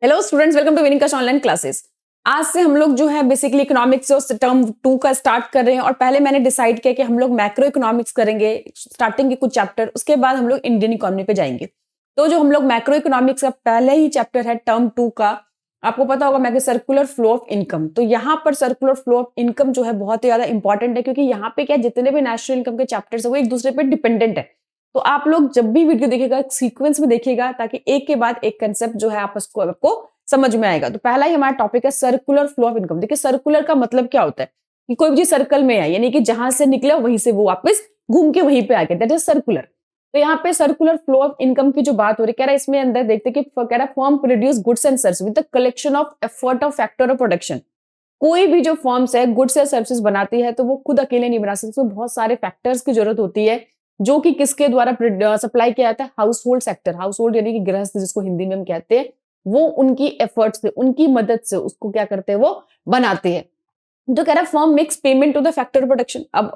Hello students, welcome to winning का online classes. आज से हम लोग जो है बेसिकली इकोनॉमिक्स जो टर्म 2 का स्टार्ट कर रहे हैं और पहले मैंने डिसाइड किया कि हम लोग मैक्रो इकोनॉमिक्स करेंगे स्टार्टिंग के कुछ चैप्टर, उसके बाद हम लोग इंडियन इकोनॉमी पे जाएंगे। तो जो हम लोग मैक्रो इकोनॉमिक्स का पहले ही चैप्टर है टर्म 2 का, आपको पता होगा macro circular flow of income. तो यहाँ पर सर्कुलर फ्लो ऑफ इनकम जो है बहुत ही ज्यादा इंपॉर्टेंट है, क्योंकि यहाँ पे क्या जितने भी नेशनल इनकम के चैप्टर्स है वो एक दूसरे पे डिपेंडेंट है। तो आप लोग जब भी वीडियो देखिएगा सीक्वेंस में देखिएगा, ताकि एक के बाद एक कंसेप्ट जो है आपको समझ में आएगा। तो पहला ही हमारा टॉपिक है सर्कुलर फ्लो ऑफ इनकम। देखिए सर्कुलर का मतलब क्या होता है कि कोई भी चीज सर्कल में है, यानी कि जहां से निकले वहीं से वो वापस घूम के वहीं पे आ गया, दैट इज सर्कुलर। तो यहाँ पे सर्कुलर फ्लो ऑफ इनकम की जो बात हो रही है, कह रहा है इसमें अंदर देखते कि कह रहा है firm produce goods and service with the collection of effort of factor of production. कोई भी जो फर्म्स है गुड्स या सर्विसेज बनाती है तो वो खुद अकेले नहीं बना सकती, उसमें बहुत सारे फैक्टर्स की जरूरत होती है, जो कि किसके द्वारा सप्लाई किया जाता है, house hold sector. House hold यानी कि गृहस्थ जिसको हिंदी में हम कहते हैं, वो उनकी एफर्ट्स से, उनकी मदद से उसको क्या करते हैं, वो बनाते हैं। तो कह रहा है firm makes payment to the factor production. अब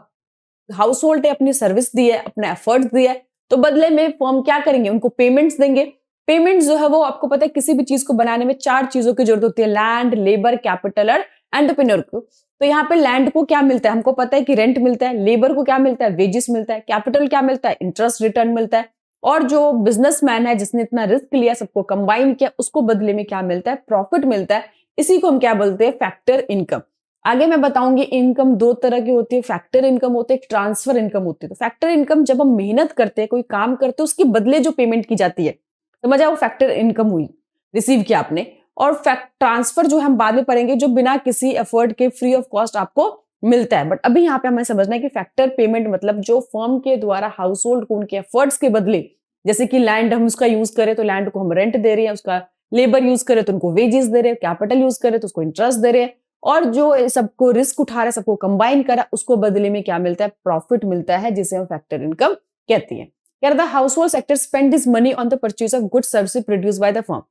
हाउस होल्ड ने अपनी सर्विस दी है, अपने एफर्ट्स दिए है, तो बदले में फर्म क्या करेंगे, उनको पेमेंट्स देंगे। पेमेंट्स जो है वो आपको पता है किसी भी चीज को बनाने में 4 चीजों की जरूरत होती है, लैंड, लेबर, कैपिटल और एंटरप्रेन्योर को। तो यहाँ पे लैंड को क्या मिलता है, हमको पता है कि रेंट मिलता है, लेबर को क्या मिलता है, वेजेस मिलता है, कैपिटल क्या मिलता है, इंटरेस्ट रिटर्न मिलता है, और जो बिजनेसमैन है जिसने इतना रिस्क लिया, सबको कंबाइन किया, उसको बदले में क्या मिलता है, प्रॉफिट मिलता है। इसी को हम क्या बोलते हैं, फैक्टर इनकम। आगे मैं बताऊंगी इनकम 2 तरह की होती है, फैक्टर इनकम होती है, ट्रांसफर इनकम होती है। तो फैक्टर इनकम जब हम मेहनत करते हैं, कोई काम करते हैं, उसके बदले जो पेमेंट की जाती है, समझ आओ, फैक्टर इनकम हुई, रिसीव किया आपने। और ट्रांसफर जो हम बाद में पढ़ेंगे, जो बिना किसी एफर्ट के फ्री ऑफ कॉस्ट आपको मिलता है। बट अभी यहाँ पे हमें समझना है कि फैक्टर पेमेंट मतलब जो फर्म के द्वारा हाउस होल्ड को उनके एफर्ट्स के बदले, जैसे कि लैंड हम उसका यूज करें तो लैंड को हम रेंट दे रहे हैं, उसका लेबर यूज करें तो उनको वेजेस दे रहे हैं, कैपिटल यूज करें तो उसको इंटरेस्ट दे रहे हैं, और जो सबको रिस्क उठा रहा है, सबको कंबाइन करा, उसको बदले में क्या मिलता है, प्रॉफिट मिलता है, जिसे हम फैक्टर इनकम कहती है। कह रहा था house hold sector spend his money on the purchase of goods services produce bye the firm.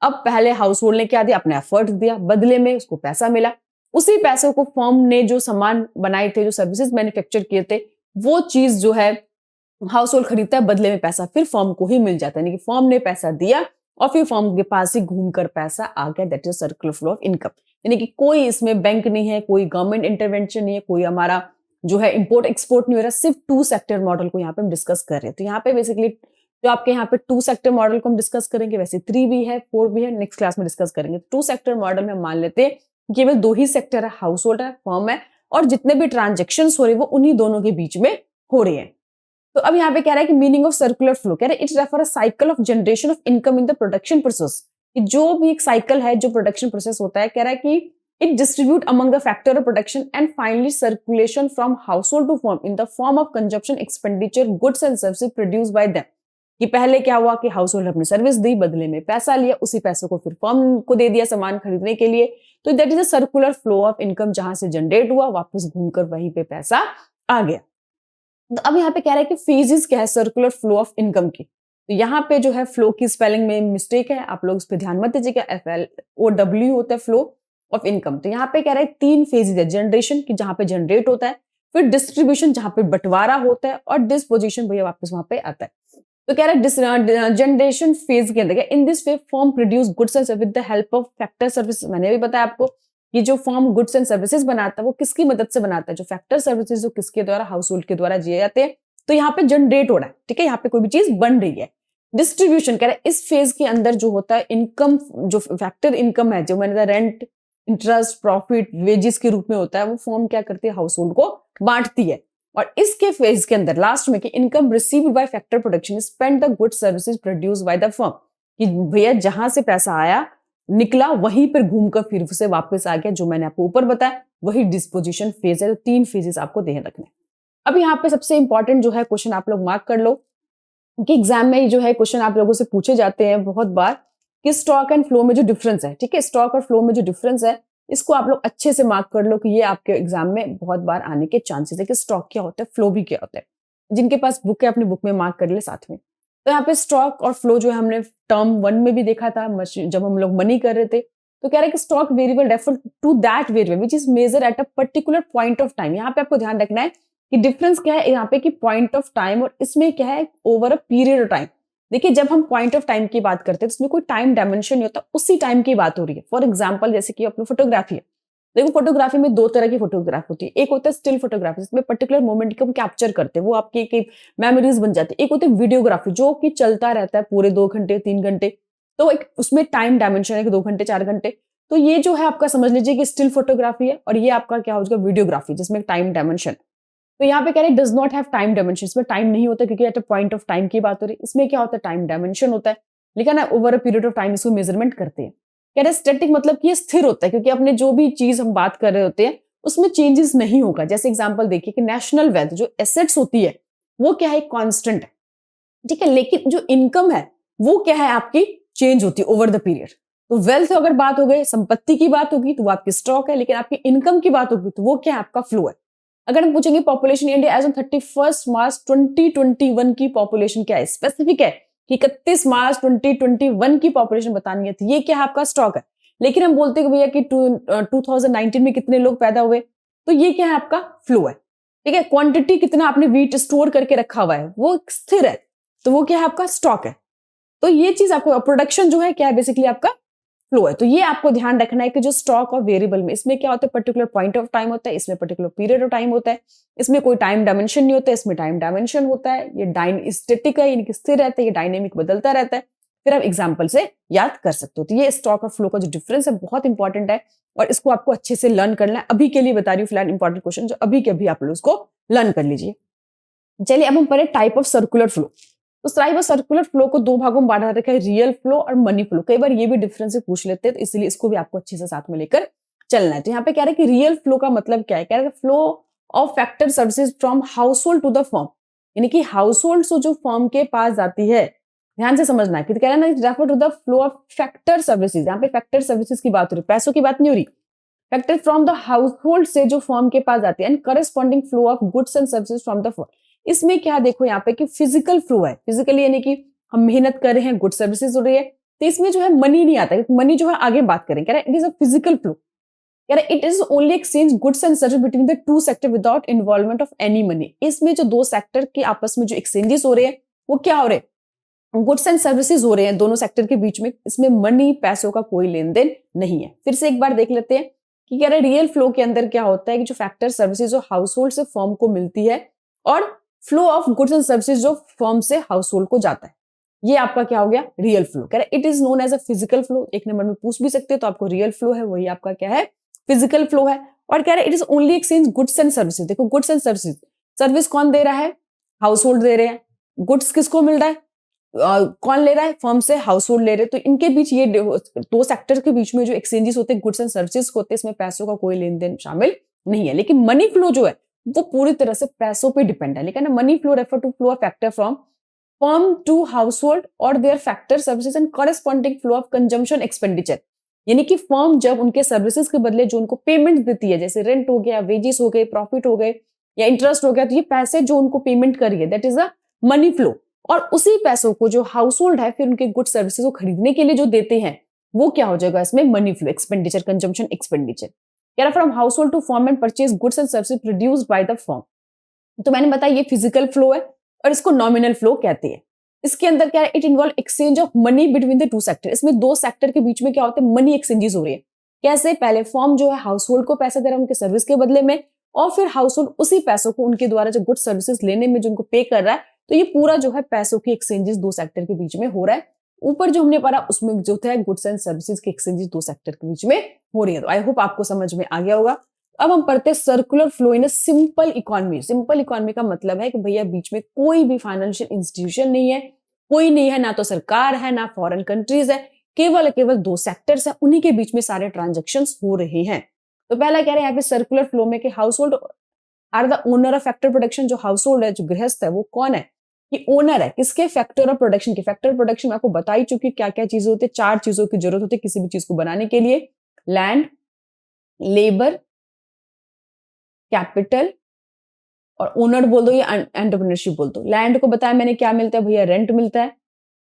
अब पहले हाउस होल्ड ने क्या दिया, अपने एफर्ट दिया, बदले में उसको पैसा मिला। उसी पैसे को फर्म ने जो सामान बनाए थे, जो सर्विसेज मैन्युफैक्चर किए थे, वो चीज जो है हाउस होल्ड खरीदता है, बदले में पैसा फिर फर्म को ही मिल जाता है, यानी कि फर्म ने पैसा दिया और फिर फर्म के पास ही घूमकर पैसा आ गया, that is circular flow of income. यानी कि कोई इसमें बैंक नहीं है, कोई गवर्नमेंट इंटरवेंशन नहीं है, कोई हमारा जो है इंपोर्ट एक्सपोर्ट नहीं हो रहा, सिर्फ 2 सेक्टर मॉडल को यहाँ पे हम डिस्कस कर रहे हैं। तो यहाँ पे बेसिकली जो आपके यहाँ पे 2 सेक्टर मॉडल को हम डिस्कस करेंगे, वैसे 3 भी है, 4 भी है, नेक्स्ट क्लास में डिस्कस करेंगे। 2 सेक्टर मॉडल में हम मान लेते हैं केवल 2 ही सेक्टर है, हाउस होल्ड है, फर्म है, और जितने भी ट्रांजेक्शन हो रहे हैं वो उन्हीं दोनों के बीच में हो रही है। तो अब यहाँ पे कह रहा है कि मीनिंग ऑफ सर्कुलर फ्लो, कह रहा है it refer a cycle of generation of income in the production process. कि जो भी एक साइकिल है, जो प्रोडक्शन प्रोसेस होता है, कह रहा है कि it distribute among the factor of production and finally circulation from house hold to firm in the form of consumption expenditure goods and services produce by them. कि पहले क्या हुआ कि हाउस होल्ड अपनी सर्विस दी, बदले में पैसा लिया, उसी पैसे को फिर फर्म को दे दिया सामान खरीदने के लिए। तो that is a circular flow of income, जहां से जनरेट हुआ, वापस घूमकर वहीं पे पैसा आ गया। तो अब यहाँ पे कह रहा है कि फेजेस क्या है सर्कुलर फ्लो ऑफ इनकम की। तो यहाँ पे जो है फ्लो की स्पेलिंग में मिस्टेक है, आप लोग इस पे ध्यान मत दीजिएगा, FLOW होता है फ्लो ऑफ इनकम। तो यहाँ पे कह रहा है 3 फेजेस है, जनरेशन की जहां पे जनरेट होता है, फिर डिस्ट्रीब्यूशन जहां पे बंटवारा होता है, और डिस्पोजिशन भैया वापस वहां पे आता है। तो कह रहा है जनरेशन फेज के अंदर in this way form produce goods and service with the help of factor service. मैंने भी बताया आपको कि जो फॉर्म गुड्स एंड सर्विसेज बनाता है वो किसकी मदद से बनाता है, जो फैक्टर सर्विसेज जो किसके द्वारा, हाउस होल्ड के द्वारा दिए जाते हैं। तो यहाँ पे जनरेट हो रहा है, ठीक है, यहाँ पे कोई भी चीज बन रही है। डिस्ट्रीब्यूशन कह रहा है इस फेज के अंदर जो होता है इनकम, जो फैक्टर इनकम है, जो मैंने रेंट, इंटरेस्ट, प्रॉफिट, वेजेस के रूप में होता है, वो फॉर्म क्या करती है, हाउस होल्ड को बांटती है। और इसके फेज के अंदर लास्ट में कि income received by factor production spend the goods services produced by the firm. कि भैया जहां से पैसा आया निकला वहीं पर घूमकर फिर से वापस आ गया, जो मैंने आपको ऊपर बताया वही डिस्पोजिशन फेज है। तो 3 फेजेस आपको ध्यान रखने। अब यहाँ पे सबसे इंपॉर्टेंट जो है क्वेश्चन आप लोग मार्क कर लो, कि एग्जाम में जो है क्वेश्चन आप लोगों से पूछे जाते हैं बहुत बार कि स्टॉक एंड फ्लो में जो डिफरेंस है, ठीक है, स्टॉक और फ्लो में जो डिफरेंस है, इसको आप लोग अच्छे से मार्क कर लो कि ये आपके एग्जाम में बहुत बार आने के चांसेस है कि स्टॉक क्या होता है, फ्लो भी क्या होता है। जिनके पास बुक है अपनी बुक में मार्क कर ले साथ में। तो यहाँ पे स्टॉक और फ्लो जो है हमने टर्म 1 में भी देखा था, जब हम लोग मनी कर रहे थे। तो कह रहे हैं कि stock variable refer to that variable which is measure at a particular point of time. यहाँ पे आपको ध्यान रखना है कि डिफरेंस क्या है यहाँ पे कि पॉइंट ऑफ टाइम, और इसमें क्या है over a period of time. देखिए जब हम पॉइंट ऑफ टाइम की बात करते हैं तो उसमें कोई टाइम डायमेंशन नहीं होता, उसी टाइम की बात हो रही है। फॉर एग्जाम्पल जैसे कि अपनी फोटोग्राफी है, देखो फोटोग्राफी में दो तरह की फोटोग्राफ होती है। एक होता है स्टिल फोटोग्राफी जिसमें पर्टिकुलर मोमेंट को हम कैप्चर करते हैं, वो आपकी एक मेमोरीज बन जाती है। एक होती है वीडियोग्राफी जो कि चलता रहता है पूरे 2 घंटे 3 घंटे, तो एक उसमें टाइम डायमेंशन है कि 2 घंटे 4 घंटे। तो ये जो है आपका समझ लीजिए कि स्टिल फोटोग्राफी है, और ये आपका क्या हो जाएगा वीडियोग्राफी जिसमें टाइम डायमेंशन। तो यहाँ पे कह रहे does not have time dimension, इसमें टाइम नहीं होता क्योंकि at a point of time की बात हो रही है। इसमें क्या होता है टाइम डायमेंशन होता है, लेकिन over a period of time इसको मेजरमेंट करते हैं। कह रहे स्टैटिक मतलब कि ये स्थिर होता है क्योंकि अपने जो भी चीज हम बात कर रहे होते हैं उसमें चेंजेस नहीं होगा। जैसे एग्जांपल देखिए कि नेशनल वेल्थ जो एसेट्स होती है वो क्या है कांस्टेंट है, ठीक है, लेकिन जो इनकम है वो क्या है आपकी चेंज होती है ओवर द पीरियड। तो वेल्थ अगर बात हो गई संपत्ति की बात होगी तो वो आपकी स्टॉक है, लेकिन आपकी इनकम की बात होगी तो वो क्या है आपका फ्लो है। अगर हम पूछेंगे पॉपुलेशन इंडिया एज ऑन 31 मार्च 2021 की पॉपुलेशन क्या है, स्पेसिफिक है कि 31 मार्च 2021 की पॉपुलेशन बतानी है, तो ये क्या है आपका स्टॉक है। लेकिन हम बोलते हैं भैया कि 2019 में कितने लोग पैदा हुए, तो ये क्या है आपका फ्लो है, ठीक है। क्वांटिटी कितना आपने वीट स्टोर करके रखा हुआ है वो स्थिर है, तो वो क्या है आपका स्टॉक है। तो ये चीज आपको प्रोडक्शन जो है क्या है बेसिकली आपका फ्लो है। तो ये आपको ध्यान रखना है कि जो स्टॉक और वेरिएबल में इसमें क्या होता है पर्टिकुलर पॉइंट ऑफ टाइम होता है, इसमें पर्टिकुलर पीरियड ऑफ टाइम होता है, इसमें कोई टाइम डायमेंशन नहीं होता है, इसमें टाइम डायमेंशन होता है। ये स्टैटिक है यानी कि स्थिर रहता है, ये डायनेमिक बदलता रहता है। फिर आप एग्जाम्पल से याद कर सकते हो। तो ये स्टॉक और फ्लो का जो डिफरेंस है बहुत इंपॉर्टेंट है और इसको आपको अच्छे से लर्न करना है। अभी के लिए बता रही हूँ फिलहाल इंपॉर्टेंट क्वेश्चन जो अभी के अभी आप लोग इसको लर्न कर लीजिए। चलिए अब हम पढ़े टाइप ऑफ सर्कुलर फ्लो। तो टाइप ऑफ सर्कुलर फ्लो को दो भागों में बांटा रखा है, रियल फ्लो और मनी फ्लो। कई बार ये भी डिफरेंस से पूछ लेते हैं, तो इसलिए इसको भी आपको अच्छे से साथ में लेकर चलना है। तो यहाँ पे कह रहे हैं कि रियल फ्लो का मतलब क्या है, कह रहे हैं flow of factor services from house hold to the firm, यानी कि हाउस होल्ड से जो फर्म के पास जाती है। ध्यान से समझना है कि कह रहे हैं ना refer to the flow of factor services. यहाँ पे फैक्टर सर्विसेज की बात हो रही है, पैसों की बात नहीं हो रही। Factor from the house hold से जो फर्म के पास जाती है and corresponding flow of goods and services from the firm. इसमें क्या देखो यहाँ पे कि फिजिकल फ्लो है, फिजिकली यानी कि हम मेहनत कर रहे हैं, गुड सर्विसेज हो रही है, तो इसमें जो है मनी नहीं आता। मनी जो है आगे बात करें, कह रहे it is a physical flow, कह रहे it is only exchange goods and service between the two sector without involvement of any money. इसमें जो दो सेक्टर के आपस में जो एक्सचेंजेस हो रहे हैं वो क्या हो रहे हैं, गुड्स एंड सर्विसेज हो रहे हैं दोनों सेक्टर के बीच में। इसमें मनी पैसों का कोई लेन देन नहीं है। फिर से एक बार देख लेते हैं कि कह रहे रियल फ्लो के अंदर क्या होता है कि जो फैक्टर सर्विसेज जो हाउस होल्ड से फर्म को मिलती है और flow of goods and services जो फर्म से हाउस होल्ड को जाता है, ये आपका क्या हो गया रियल फ्लो। कह रहे it is known as a physical flow. एक नंबर में पूछ भी सकते हो तो आपको रियल फ्लो है वही आपका क्या है फिजिकल फ्लो है। और कह रहे it is only exchange goods and services. देखो गुड्स एंड सर्विसेज, सर्विस कौन दे रहा है, हाउस होल्ड दे रहे हैं, गुड्स किसको मिल रहा है, कौन ले रहा है, फर्म से हाउस होल्ड ले रहे हैं। तो इनके बीच ये दो सेक्टर के बीच में जो एक्सचेंजेस होते हैं गुड्स एंड सर्विसेज होते हैं, इसमें पैसों का कोई लेन देन शामिल नहीं है। लेकिन मनी फ्लो जो है वो पूरी तरह से पैसों पे डिपेंड है। लेकिन money flow refer to flow of factor from firm to household और their factor services and corresponding flow of consumption expenditure. यानी कि फर्म जब उनके सर्विसेज के बदले जो उनको पेमेंट देती है, जैसे रेंट हो गया, वेजेस हो गए, प्रॉफिट हो गए या इंटरेस्ट हो गया, तो ये पैसे जो उनको पेमेंट करी है that is a money flow. और उसी पैसों को जो हाउस होल्ड है फिर उनके गुड सर्विसेज को खरीदने के लिए जो देते हैं वो क्या हो जाएगा इसमें money flow expenditure consumption expenditure. कह रहा from house hold to firm and purchase goods and services produced by the firm. तो मैंने बताया ये फिजिकल फ्लो है और इसको नॉमिनल फ्लो कहते हैं। इसके अंदर क्या है it involve exchange of money between the two sector. इसमें दो सेक्टर के बीच में क्या होता है मनी एक्सचेंजेस हो रही है। कैसे, पहले फर्म जो है हाउस होल्ड को पैसे दे रहा है उनके सर्विस के बदले में, और फिर हाउस होल्ड उसी पैसों को उनके द्वारा जो गुड सर्विसेज लेने में जो उनको पे कर रहा है। तो ये पूरा जो है पैसों की एक्सचेंजेस दो सेक्टर के बीच में हो रहा है। ऊपर जो हमने पढ़ा उसमें जो था गुड्स एंड सर्विसेज के एक्सचेंजेस दो सेक्टर के बीच में हो रही है। तो आई होप आपको समझ में आ गया होगा। अब हम पढ़ते हैं circular flow in a simple economy. Simple economy का मतलब है कि भैया बीच में कोई भी फाइनेंशियल इंस्टीट्यूशन नहीं है, कोई नहीं है, ना तो सरकार है ना फॉरेन कंट्रीज है, केवल दो सेक्टर्स है, उन्हीं के बीच में सारे ट्रांजेक्शंस हो रहे हैं। तो पहला कह रहे हैं यहाँ पे सर्कुलर फ्लो में कि house hold are the owner of factor production. जो हाउस होल्ड है, जो गृहस्थ है, वो कौन है, ये ओनर है किसके, फैक्टर ऑफ प्रोडक्शन के। फैक्टर प्रोडक्शन में आपको बता ही चुकी क्या क्या चीजें होती है, 4 चीजों की जरूरत होती है किसी भी चीज को बनाने के लिए, लैंड, लेबर, कैपिटल और ओनर बोल दो या एंटरप्रेन्योरशिप बोल दो। लैंड को बताया मैंने क्या मिलता है भैया, रेंट मिलता है।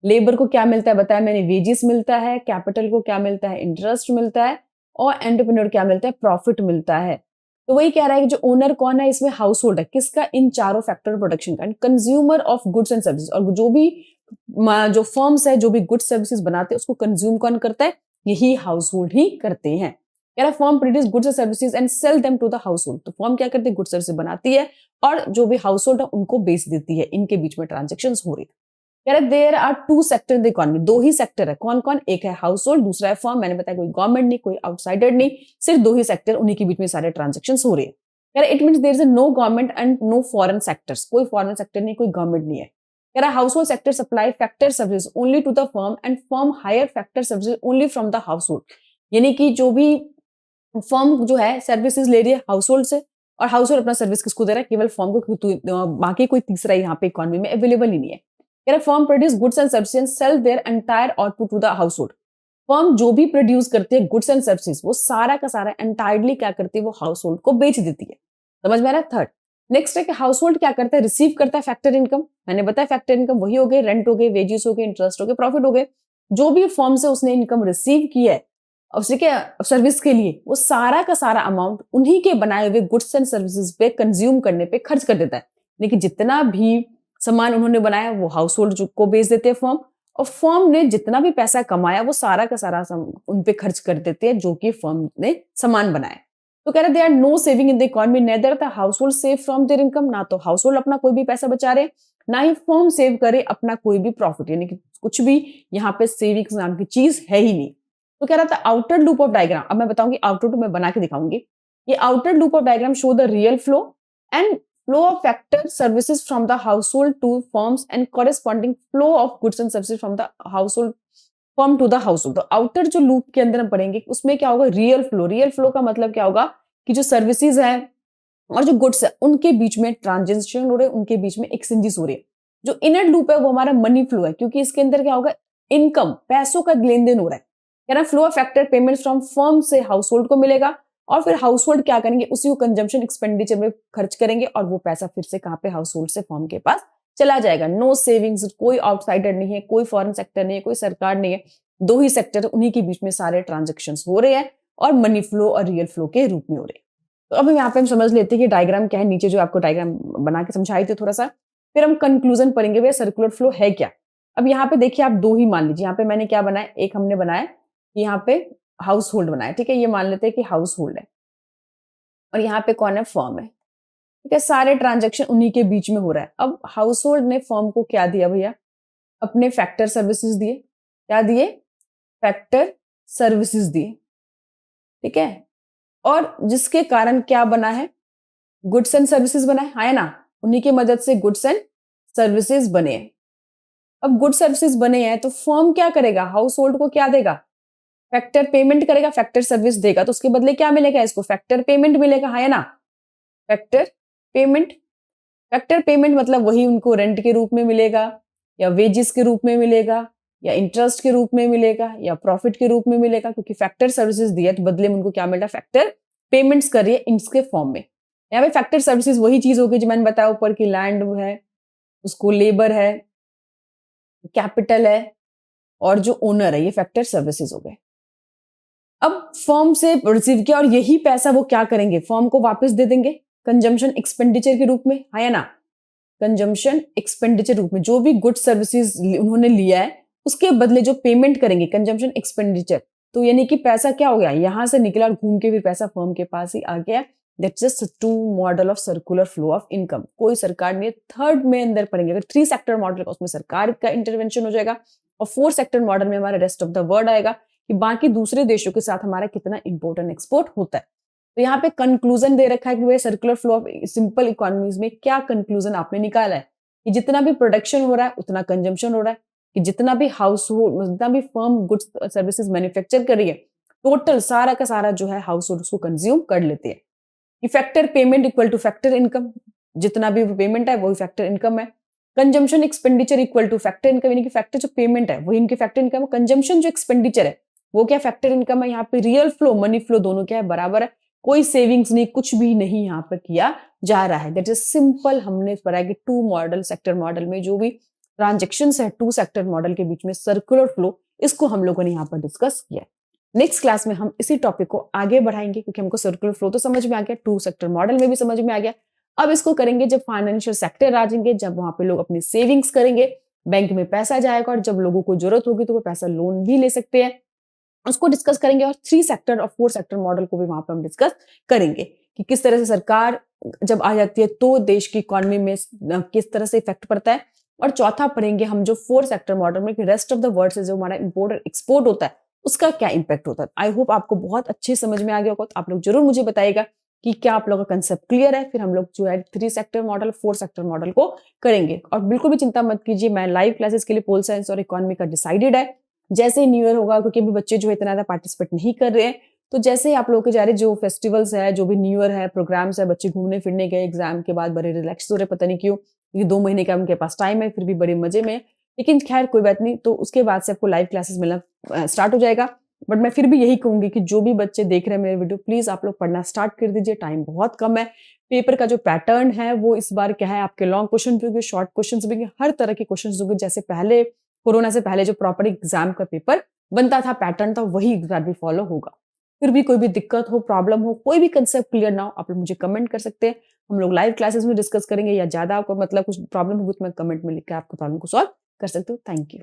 लेबर को क्या मिलता है बताया मैंने, वेजेस मिलता है। कैपिटल को क्या मिलता है, इंटरेस्ट मिलता है। और एंटरप्रेन्योर क्या मिलता है, प्रॉफिट मिलता है। तो वही कह रहा है कि जो ओनर कौन है इसमें, हाउस होल्ड है किसका, इन चारों फैक्टर प्रोडक्शन का, consumer of goods and services. और जो भी जो फर्म्स है, जो भी गुड्स सर्विसेज बनाते हैं, उसको कंज्यूम कौन करता है? यही हाउस होल्ड ही करते हैं। कह रहा firm produce goods and services and sell them to the house hold. तो फर्म क्या करती है? गुड्स सर्विसेज बनाती है और जो भी हाउस होल्ड है उनको बेच देती है। इनके बीच में ट्रांजेक्शन हो रही है। कह रहे there are two sector in the economy, दो ही सेक्टर है। कौन कौन? एक है हाउस होल्ड, दूसरा है फर्म। मैंने बताया कोई गवर्नमेंट नहीं, कोई आउटसाइडर नहीं, सिर्फ दो ही सेक्टर, उन्हीं के बीच में सारे ट्रांजेक्शन हो रहे हैं। कह रहा it means there is no government and no foreign sectors, कोई फॉरेन सेक्टर नहीं, कोई गवर्नमेंट नहीं है। कह रहा house hold sector supply factor service only to the firm and firm hire factor service only from the house hold. यानी कि जो भी फर्म जो है सर्विसेज ले रही है हाउस होल्ड से, और हाउस होल्ड अपना सर्विस किसको दे रहा है? केवल फर्म को, बाकी कोई तीसरा यहाँ पे इकोनॉमी में अवेलेबल ही नहीं है। कह रहा firm produce goods and services sell their entire output to the house hold. Firm जो भी प्रोड्यूस करती है गुड्स एंड सर्विसेज, वो सारा का सारा एंटायरली क्या करती है? वो हाउस होल्ड को बेच देती है। समझ में आ रहा है? थर्ड नेक्स्ट है कि हाउस होल्ड क्या करता है? रिसीव करता है फैक्टर इनकम। मैंने बताया फैक्टर इनकम वही हो गए, रेंट हो गए, वेजेस हो गए, इंटरेस्ट हो गए, प्रॉफिट हो गए। जो भी फर्म से उसने इनकम रिसीव की है उसी के सर्विस के लिए, वो सारा का सारा अमाउंट उन्हीं के बनाए हुए गुड्स एंड सर्विसेज पे कंज्यूम करने पे खर्च कर देता है। लेकिन जितना भी सामान उन्होंने बनाया वो हाउस होल्ड को बेच देते हैं फर्म, और फर्म ने जितना भी पैसा कमाया वो सारा का सारा उन पे खर्च कर देते हैं जो कि फर्म ने सामान बनाया। तो कह रहे they are no saving in the economy, neither the house hold save from their income. ना तो हाउस होल्ड अपना कोई भी पैसा बचा रहे, ना ही फर्म सेव करे अपना कोई भी प्रॉफिट, यानी कि कुछ भी यहाँ पे सेविंग्स नाम की चीज है ही नहीं। तो कह रहा था आउटर लूप ऑफ डायग्राम, अब मैं बताऊंगी आउटर लूप, मैं बना के दिखाऊंगी। ये outer loop of diagram show the real flow and flow of factor services from the house hold to firms and corresponding flow of goods and services from the house hold firm to the house hold. तो outer जो loop के अंदर हम पढ़ेंगे उसमें क्या होगा? Real flow. Real flow का मतलब क्या होगा? कि जो सर्विसेज है और जो गुड्स है उनके बीच में ट्रांजेक्शन हो रहे हैं, उनके बीच में एक्सचेंजेस हो रहे हैं। जो इनर लूप है वो हमारा मनी फ्लो है, क्योंकि इसके अंदर क्या होगा? इनकम, पैसों का लेन देन हो रहा है। कह रहा flow of factor payments from firm से हाउस होल्ड को मिलेगा, और फिर हाउस होल्ड क्या करेंगे? उसी को कंजम्पशन एक्सपेंडिचर में खर्च करेंगे, और वो पैसा फिर से कहाँ पे? हाउस होल्ड से फर्म के पास चला जाएगा। नो सेविंग्स, कोई आउटसाइडर नहीं है, कोई फॉरेन सेक्टर नहीं है, कोई सरकार नहीं है, दो ही सेक्टर, उन्हीं के बीच में सारे ट्रांजेक्शन हो रहे हैं और मनी फ्लो और रियल फ्लो के रूप में हो रहे हैं। तो अब यहाँ पे हम समझ लेते हैं कि डायग्राम क्या है। नीचे जो आपको डायग्राम बना के समझाई थी थोड़ा सा, फिर हम कंक्लूजन पढ़ेंगे भैया सर्कुलर फ्लो है क्या। अब यहाँ पे देखिए आप दो ही मान लीजिए, यहाँ पे मैंने क्या बनाया? एक हमने बनाया यहाँ पे हाउस होल्ड बनाया, ठीक है। ये मान लेते हैं कि हाउस होल्ड है और यहाँ पे कौन है? फर्म है, ठीक है। सारे ट्रांजेक्शन उन्हीं के बीच में हो रहा है। अब हाउस होल्ड ने फर्म को क्या दिया भैया? अपने फैक्टर सर्विसेज दिए। क्या दिए? फैक्टर सर्विसेज दिए, ठीक है। और जिसके कारण क्या बना है? गुड्स एंड सर्विसेज बना है, हाँ ना। उन्हीं की मदद से गुड्स एंड सर्विसेज बने हैं। अब गुड्स सर्विसेज बने हैं तो फर्म क्या करेगा? हाउस होल्ड को क्या देगा? फैक्टर पेमेंट करेगा, फैक्टर सर्विस देगा, तो उसके बदले क्या मिलेगा? इसको फैक्टर पेमेंट मिलेगा, हाँ ना। फैक्टर पेमेंट, फैक्टर पेमेंट मतलब वही उनको रेंट के रूप में मिलेगा, या वेजेस के रूप में मिलेगा, या इंटरेस्ट के रूप में मिलेगा, या प्रॉफिट के रूप में मिलेगा, क्योंकि फैक्टर सर्विसेज दिया तो बदले में उनको क्या मिल रहा है? फैक्टर पेमेंट्स कर रही है इसके फॉर्म में। यहाँ पे फैक्टर सर्विसेज वही चीज होगी जो मैंने बताया ऊपर की, लैंड है, उसको लेबर है, कैपिटल है, और जो ओनर है, ये फैक्टर सर्विसेज हो गए। अब फर्म से रिसीव किया और यही पैसा वो क्या करेंगे? फर्म को वापस दे देंगे कंजम्पशन एक्सपेंडिचर के रूप में, है ना। कंजम्पशन एक्सपेंडिचर रूप में जो भी गुड सर्विसेज उन्होंने लिया है उसके बदले जो पेमेंट करेंगे कंजम्पशन एक्सपेंडिचर, तो यानी कि पैसा क्या हो गया? यहां से निकला और घूम के फिर पैसा फर्म के पास ही आ गया। That's just two model of circular flow of income. कोई सरकार नहीं, थर्ड में अंदर पढ़ेंगे। अगर थ्री सेक्टर मॉडल का उसमें सरकार का इंटरवेंशन हो जाएगा, और फोर सेक्टर मॉडल में हमारा रेस्ट ऑफ द वर्ल्ड आएगा कि बाकी दूसरे देशों के साथ हमारा कितना इंपोर्ट एंड एक्सपोर्ट होता है। तो यहाँ पे कंक्लूजन दे रखा है कि भाई circular flow of simple economies में क्या कंक्लूजन आपने निकाला है कि जितना भी प्रोडक्शन हो रहा है उतना कंजम्पशन हो रहा है, कि जितना भी हाउस होल्ड, जितना भी फर्म गुड्स सर्विसेज मैन्युफैक्चर कर रही है, टोटल सारा का सारा जो है हाउस होल्ड उसको कंज्यूम कर लेते हैं। कि factor payment equal two factor income, जितना भी पेमेंट है वही फैक्टर इनकम है। Consumption expenditure equal two factor income, यानी कि फैक्टर जो पेमेंट है वही इनकी फैक्टर इनकम है। कंजम्पशन जो एक्सपेंडिचर है वो क्या? फैक्टर इनकम है। यहाँ पे रियल फ्लो, मनी फ्लो दोनों क्या है? बराबर है। कोई सेविंग्स नहीं, कुछ भी नहीं यहाँ पर किया जा रहा है। That is simple. हमने पढ़ा कि टू मॉडल, सेक्टर मॉडल में जो भी ट्रांजेक्शन है टू सेक्टर मॉडल के बीच में सर्कुलर फ्लो, इसको हम लोगों ने यहाँ पर डिस्कस किया। नेक्स्ट क्लास में हम इसी टॉपिक को आगे बढ़ाएंगे, क्योंकि हमको सर्कुलर फ्लो तो समझ में आ गया, टू सेक्टर मॉडल में भी समझ में आ गया। अब इसको करेंगे जब फाइनेंशियल सेक्टर आ जाएंगे, जब वहां पे लोग अपनी सेविंग्स करेंगे, बैंक में पैसा जाएगा और जब लोगों को जरूरत होगी तो वो पैसा लोन भी ले सकते हैं, उसको डिस्कस करेंगे। और 3 सेक्टर और 4 सेक्टर मॉडल को भी वहां पर हम डिस्कस करेंगे कि किस तरह से सरकार जब आ जाती है तो देश की इकोनॉमी में किस तरह से इफेक्ट पड़ता है। और चौथा पढ़ेंगे हम जो 4 सेक्टर मॉडल में कि रेस्ट ऑफ द वर्ल्ड से जो हमारा इंपोर्ट और एक्सपोर्ट होता है उसका क्या इम्पैक्ट होता है। आई होप आपको बहुत अच्छे समझ में आ गया होगा, तो आप लोग जरूर मुझे बताइएगा कि क्या आप लोगों का कंसेप्ट क्लियर है। फिर हम लोग जो है 3 सेक्टर मॉडल 4 सेक्टर मॉडल को करेंगे। और बिल्कुल भी चिंता मत कीजिए, मैं लाइव क्लासेस के लिए पोल साइंस और इकोनॉमी का डिसाइडेड है। जैसे ही न्यू ईयर होगा, क्योंकि अभी बच्चे जो है इतना ज्यादा पार्टिसिपेट नहीं कर रहे हैं, तो जैसे ही आप लोगों के जा रहे जो फेस्टिवल्स है, जो भी न्यू ईयर है, प्रोग्राम्स है, बच्चे घूमने फिरने गए, एग्जाम के बाद बड़े रिलैक्स हो रहे, पता नहीं क्यों, ये 2 महीने का उनके पास टाइम है, फिर भी बड़े मजे में। लेकिन खैर कोई बात नहीं, तो उसके बाद से आपको लाइव क्लासेस मिलना स्टार्ट हो जाएगा। बट मैं फिर भी यही कहूंगी कि जो भी बच्चे देख रहे हैं मेरे वीडियो, प्लीज आप लोग पढ़ना स्टार्ट कर दीजिए, टाइम बहुत कम है। पेपर का जो पैटर्न है वो इस बार क्या है, आपके लॉन्ग क्वेश्चन भी होंगे, शॉर्ट क्वेश्चन भी होंगे, हर तरह के क्वेश्चन होंगे। जैसे पहले कोरोना से पहले जो प्रॉपर एग्जाम का पेपर बनता था, पैटर्न था, वही एग्जाम भी फॉलो होगा। फिर भी कोई भी दिक्कत हो, प्रॉब्लम हो, कोई भी कंसेप्ट क्लियर ना हो, आप लोग मुझे कमेंट कर सकते हैं। हम लोग लाइव क्लासेस में डिस्कस करेंगे, या ज्यादा आपको मतलब कुछ प्रॉब्लम होगी तो मैं कमेंट में लिख के आपको प्रॉब्लम को सॉल्व कर सकते हो। Thank you.